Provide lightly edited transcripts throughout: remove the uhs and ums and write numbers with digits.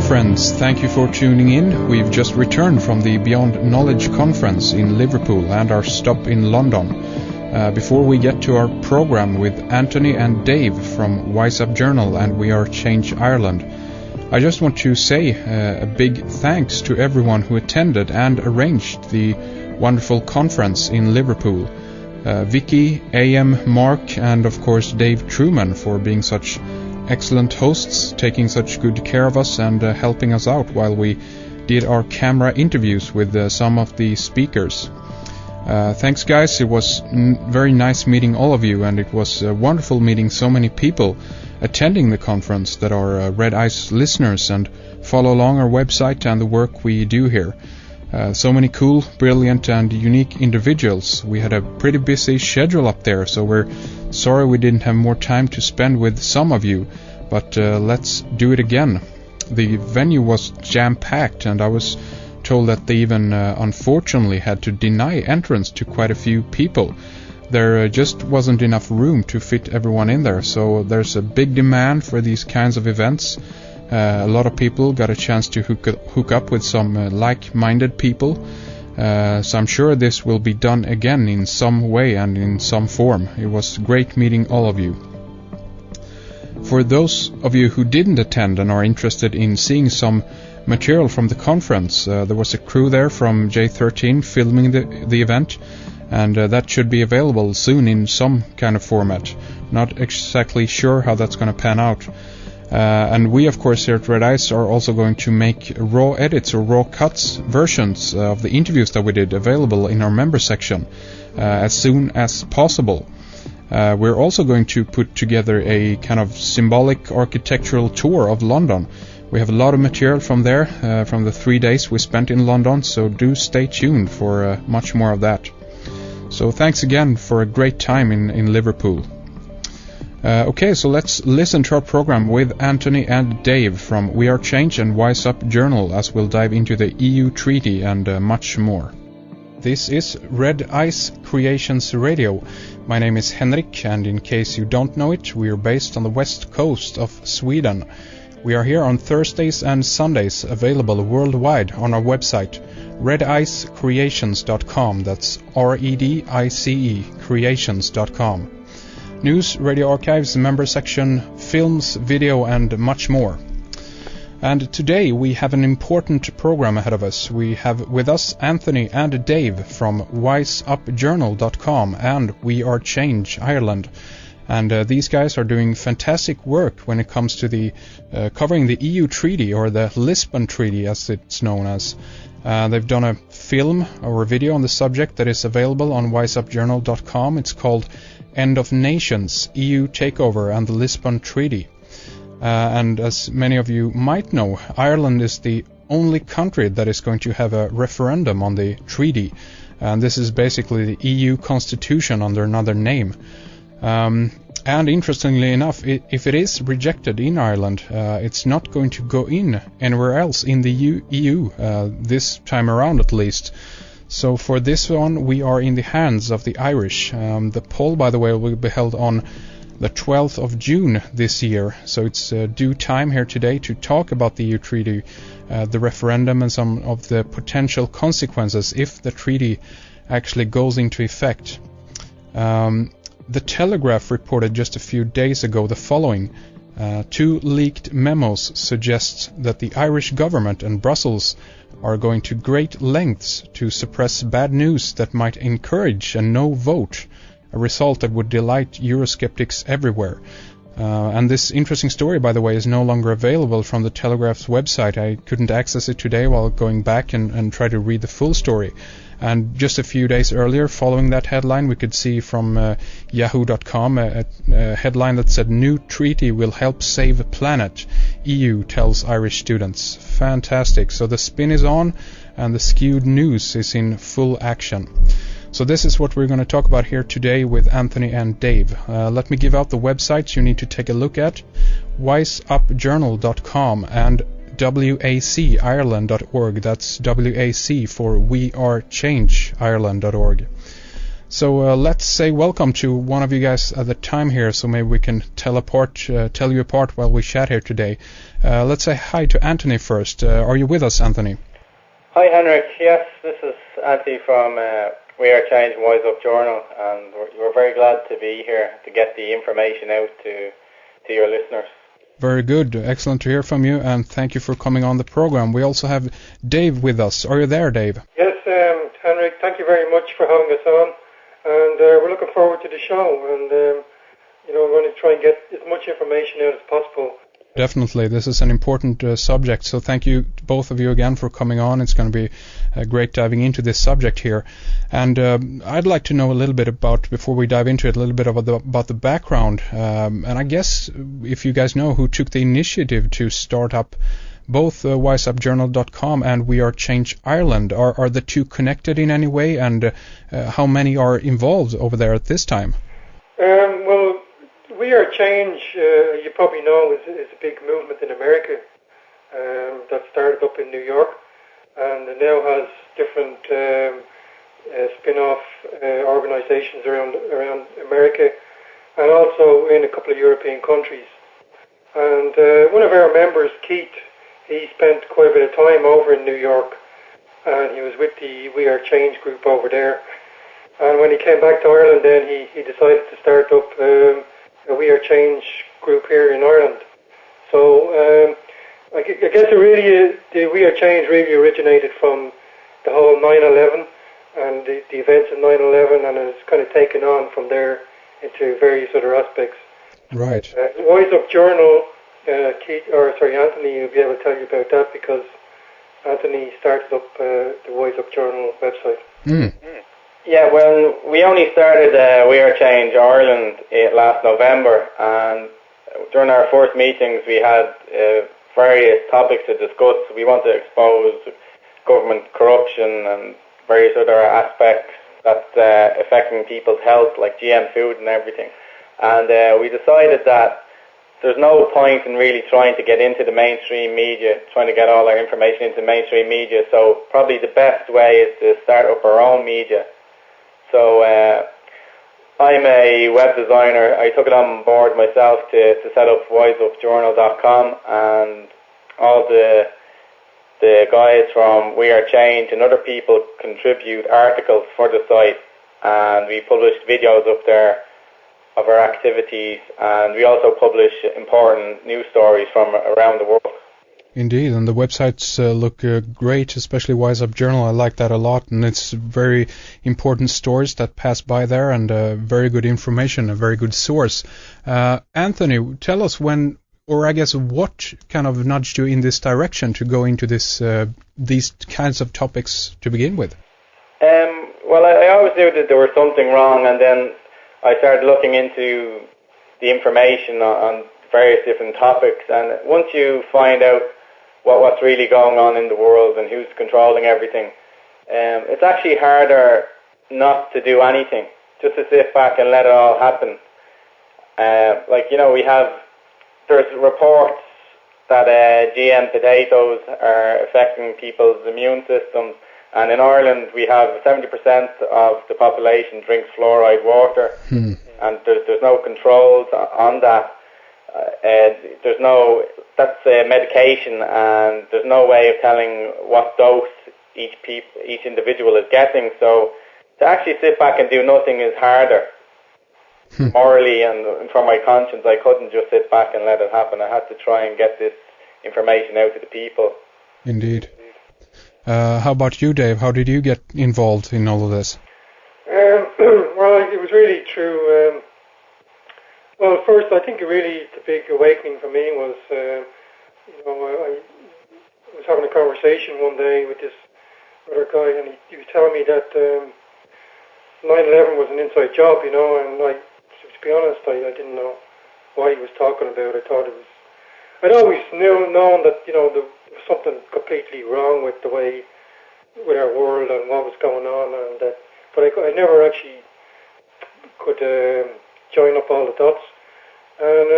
friends, thank you for tuning in. We've just returned from the Beyond Knowledge conference in Liverpool and our stop in London. Before we get to our program with Anthony and Dave from Wise Up Journal and We Are Change Ireland, I just want to say a big thanks to everyone who attended and arranged the wonderful conference in Liverpool. Vicky, AM, Mark, and of course Dave Truman for being such excellent hosts, taking such good care of us and helping us out while we did our camera interviews with some of the speakers. Thanks guys, it was very nice meeting all of you, and it was wonderful meeting so many people attending the conference that are Red Ice listeners and follow along our website and the work we do here. So many cool, brilliant and unique individuals. We had a pretty busy schedule up there, so we're sorry we didn't have more time to spend with some of you, but let's do it again. The venue was jam-packed, and I was told that they even unfortunately had to deny entrance to quite a few people. There just wasn't enough room to fit everyone in there, so there's a big demand for these kinds of events. A lot of people got a chance to hook up with some like-minded people, so I'm sure this will be done again in some way and in some form. It was great meeting all of you. For those of you who didn't attend and are interested in seeing some material from the conference, there was a crew there from J13 filming the event, and that should be available soon in some kind of format. Not exactly sure how that's going to pan out. And we, of course, here at Red Ice are also going to make raw edits or raw cuts versions of the interviews that we did available in our member section as soon as possible. We're also going to put together a kind of symbolic architectural tour of London. We have a lot of material from there, from the 3 days we spent in London, so do stay tuned for much more of that. So thanks again for a great time in Liverpool. Okay, so let's listen to our program with Anthony and Dave from We Are Change and Wise Up Journal as we'll dive into the EU Treaty and much more. This is Red Ice Creations Radio. My name is Henrik, and in case you don't know it, we are based on the west coast of Sweden. We are here on Thursdays and Sundays, available worldwide on our website, redicecreations.com. That's REDICE creations.com. News, radio archives, member section, films, video, and much more. And today we have an important program ahead of us. We have with us Anthony and Dave from wiseupjournal.com and We Are Change Ireland. And these guys are doing fantastic work when it comes to the covering the EU Treaty, or the Lisbon Treaty as it's known as. They've done a film or a video on the subject that is available on wiseupjournal.com. It's called End of Nations, EU Takeover and the Lisbon Treaty. And as many of you might know, Ireland is the only country that is going to have a referendum on the treaty. And this is basically the EU constitution under another name. And interestingly enough, if it is rejected in Ireland, it's not going to go in anywhere else in the EU, this time around at least. So for this one, we are in the hands of the Irish. The poll, by the way, will be held on the 12th of June this year. So it's due time here today to talk about the EU treaty, the referendum, and some of the potential consequences if the treaty actually goes into effect. The Telegraph reported just a few days ago the following. 2 leaked memos suggest that the Irish government and Brussels are going to great lengths to suppress bad news that might encourage a no vote, a result that would delight Eurosceptics everywhere. And this interesting story, by the way, is no longer available from the Telegraph's website. I couldn't access it today while going back and try to read the full story. And just a few days earlier, following that headline, we could see from yahoo.com a headline that said, "New treaty will help save planet. EU tells Irish students." Fantastic. So the spin is on and the skewed news is in full action. So this is what we're going to talk about here today with Anthony and Dave. Let me give out the websites you need to take a look at. wiseupjournal.com and wacireland.org. That's WAC for We Are Change Ireland.org. So let's say welcome to one of you guys at the time here, so maybe we can tell you apart while we chat here today. Let's say hi to Anthony first. Are you with us, Anthony? Hi, Henrik. Yes, this is Anthony from We Are Change Wise Up Journal, and we're very glad to be here to get the information out to your listeners. Very good. Excellent to hear from you, and thank you for coming on the program. We also have Dave with us. Are you there, Dave? Yes, Henrik, thank you very much for having us on, and we're looking forward to the show, and we're going to try and get as much information out as possible. Definitely. This is an important subject, so thank you, both of you, again for coming on. It's going to be great diving into this subject here. And I'd like to know a little bit about, before we dive into it, a little bit about the background. And I guess if you guys know who took the initiative to start up both wiseupjournal.com and We Are Change Ireland, are the two connected in any way, and how many are involved over there at this time? Well, We Are Change, you probably know, is a big movement in America that started up in New York, and it now has different spin-off organizations around America, and also in a couple of European countries. And one of our members, Keith, he spent quite a bit of time over in New York, and he was with the We Are Change group over there. And when he came back to Ireland, then he decided to start up a We Are Change group here in Ireland. So I guess the We Are Change really originated from the whole 9/11 and the events of 9/11, and it's kind of taken on from there into various other aspects. Right. Wise Up Journal, Anthony, will be able to tell you about that, because Anthony started up the Wise Up Journal website. Mm. Yeah, well, we only started We Are Change Ireland last November, and during our first meetings we had various topics to discuss. We want to expose government corruption and various other aspects that's affecting people's health, like GM food and everything. And we decided that there's no point in really trying to get into the mainstream media, trying to get all our information into mainstream media. So probably the best way is to start up our own media. So I'm a web designer. I took it on board myself to set up wiseupjournal.com, and all the guys from We Are Change and other people contribute articles for the site, and we published videos up there of our activities, and we also publish important news stories from around the world. Indeed, and the websites look great, especially Wise Up Journal. I like that a lot, and it's very important stories that pass by there, and very good information, a very good source. Anthony, tell us when, or I guess what kind of nudged you in this direction to go into these kinds of topics to begin with? Well, I always knew that there was something wrong, and then I started looking into the information on various different topics, and once you find out what's really going on in the world and who's controlling everything, it's actually harder not to do anything, just to sit back and let it all happen. There's reports that GM potatoes are affecting people's immune systems, and in Ireland we have 70% of the population drinks fluoride water, and there's no controls on that. That's medication, and there's no way of telling what dose each individual is getting. So to actually sit back and do nothing is harder. Morally and for my conscience, I couldn't just sit back and let it happen. I had to try and get this information out to the people. Indeed. How about you, Dave? How did you get involved in all of this? Well, it was really through... Well, first, I think the big awakening for me was, I was having a conversation one day with this other guy, and he was telling me that 9/11 was an inside job, and to be honest, I didn't know what he was talking about. I'd always known that, there was something completely wrong with our world and what was going on, but I never actually could join up all the dots. And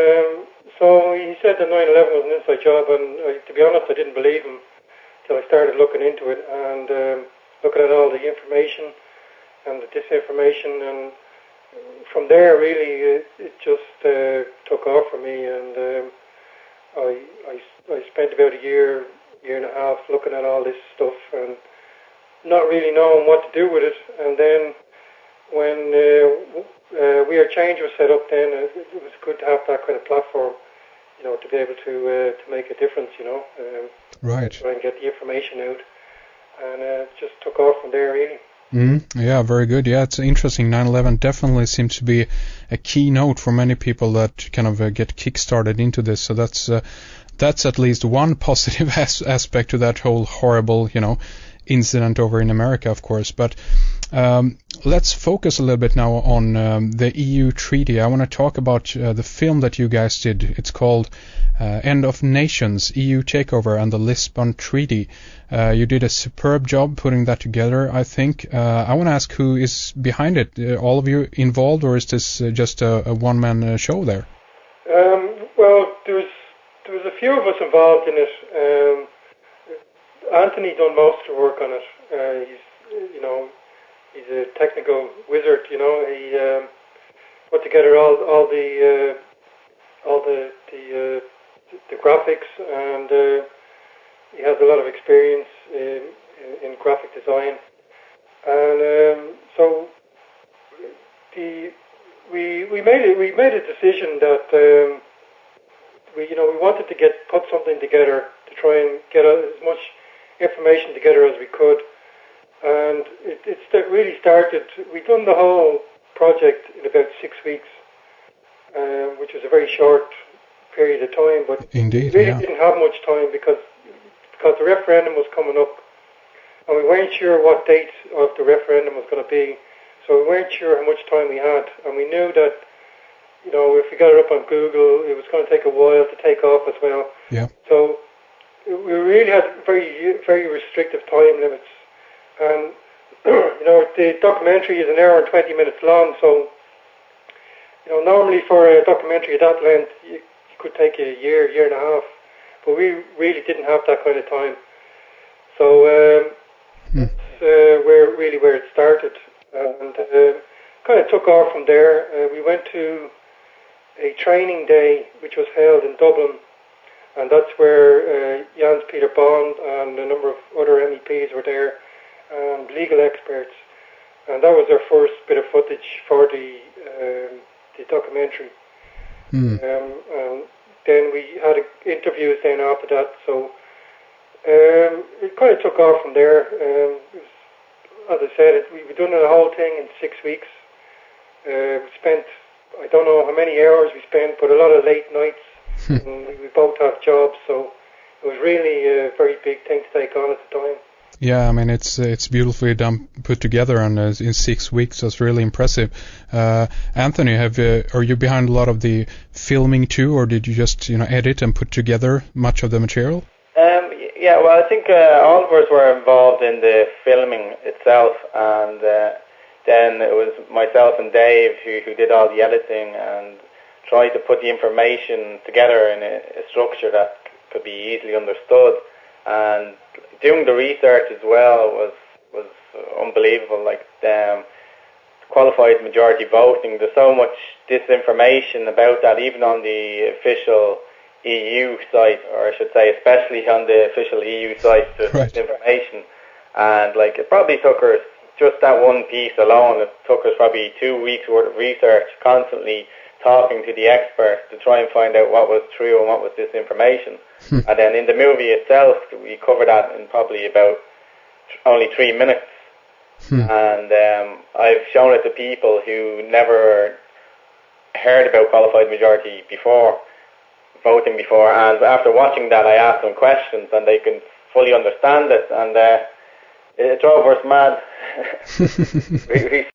so he said that 9/11 was an inside job, and to be honest, I didn't believe him till I started looking into it and looking at all the information and the disinformation, and from there really it just took off for me, and I spent about a year and a half looking at all this stuff and not really knowing what to do with it. And then when We Are Change was set up, then it was good to have that kind of platform, to be able to make a difference, right. Try and get the information out, and it just took off from there, really. Yeah, very good. Yeah, it's interesting. 9/11 definitely seems to be a keynote for many people that kind of get kickstarted into this. So that's at least one positive aspect to that whole horrible, incident over in America, of course. But let's focus a little bit now on the EU treaty. I want to talk about the film that you guys did. It's called End of Nations, EU Takeover and the Lisbon Treaty. You did a superb job putting that together, I think. I want to ask who is behind it. All of you involved, or is this just a one-man show there? Well, there was a few of us involved in it. Anthony done most of the work on it. He's a technical wizard. He put together all the graphics, and he has a lot of experience in graphic design. And so we made a decision that we wanted to put something together to try and get as much information together as we could. And it really started. We done the whole project in about 6 weeks, which was a very short period of time. But indeed, we really didn't have much time because the referendum was coming up, and we weren't sure what date of the referendum was going to be. So we weren't sure how much time we had, and we knew that if we got it up on Google, it was going to take a while to take off as well. Yeah. So we really had very, very restrictive time limits. And, the documentary is an hour and 20 minutes long, so, normally for a documentary of that length, it could take a year and a half, but we really didn't have that kind of time. So that's where it started, and kind of took off from there. We went to a training day which was held in Dublin, and that's where Jans Peter Bond and a number of other MEPs were there, and legal experts, and that was our first bit of footage for the documentary. And then we had interviews then after that, so it kind of took off from there. As I said, we've done the whole thing in 6 weeks. We spent, I don't know how many hours we spent, but a lot of late nights. And we both have jobs, so it was really a very big thing to take on at the time. Yeah, I mean it's beautifully done, put together, and in 6 weeks. That's really impressive. Anthony, are you behind a lot of the filming too, or did you just edit and put together much of the material? Yeah, well, I think all of us were involved in the filming itself, and then it was myself and Dave who did all the editing and tried to put the information together in a structure that could be easily understood. And doing the research as well was unbelievable. Like qualified majority voting, there's so much disinformation about that, even on the official EU site, or I should say especially on the official EU site, there's disinformation. And it probably took us, just that one piece alone, it took us probably 2 weeks worth of research, constantly talking to the experts to try and find out what was true and what was disinformation. And then in the movie itself, we cover that in probably about only 3 minutes. And I've shown it to people who never heard about qualified majority voting before, and after watching that I asked them questions and they can fully understand it, and it drove us mad. we